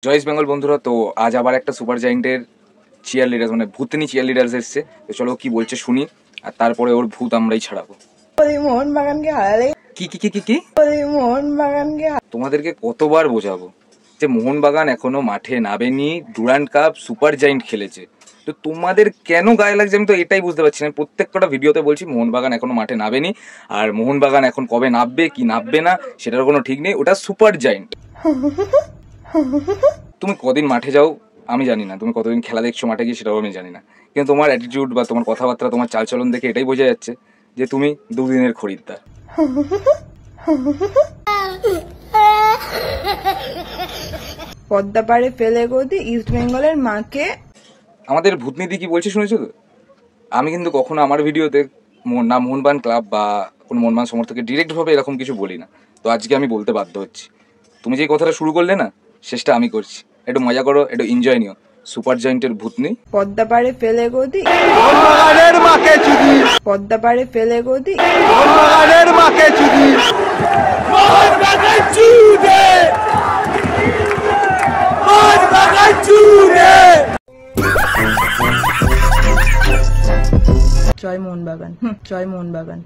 জয় east Bengal বন্ধুরা, তো আজ আবার একটা সুপার জায়েন্টের চিয়ার লিডার মানে ভূতনি চিয়ার লিডার্স এসছে। তো চলো কি বলছে শুনি, আর তারপরে ওর ভূত আমরাই ছাড়াবো। মোহনবাগানকে হারালে কি কি কি কি কি মোহনবাগানকে তোমাদেরকে কতবার বোঝাবো যে মোহনবাগান এখনো মাঠে নামেনি, ডুরান্ড কাপ সুপার জায়েন্ট খেলেছে। তো তোমাদের কেন গায়ে লাগছে আমি তো এটাই বুঝতে পারছি না। প্রত্যেকটা ভিডিওতে বলছি মোহনবাগান এখনো মাঠে নামেনি, আর মোহনবাগান এখন কবে নামবে কি নামবে না সেটার কোনো ঠিক নেই, ওটা সুপার জায়েন্ট। তুমি কদিন মাঠে যাও আমি জানি না, তুমি কতদিন খেলা দেখছো মাঠে গিয়ে সেটাও আমি জানি না, কিন্তু তোমার অ্যাটিটিউড বা তোমার কথাবার্তা তোমার চালচলন দেখে এটাই বোঝা যাচ্ছে যে তুমি দুদিনের খরিদ্দার। পদ্মা পাড়ে ফেলে গদি ইস্ট বেঙ্গলের মাকে। আমাদের ভূতনীতি কি বলছে শুনেছো তো? আমি কিন্তু কখনো আমার ভিডিওতে না মোহনবাগান ক্লাব বা কোনো মোহনবাগান সমর্থককে ডিরেক্টভাবে এরকম কিছু বলি না। তো আজকে আমি বলতে বাধ্য হচ্ছি। তুমি যে কথাটা শুরু করলে না, শেষটা আমি করছি। একটু মজা করো, একটু এনজয় নিও। সুপার জায়েন্টের ভূতনি পদ্মা পাড়ে ফেলে গদি পদ্মা পাড়ে ফেলে গদি জয় মোহনবাগান, জয় মোহনবাগান।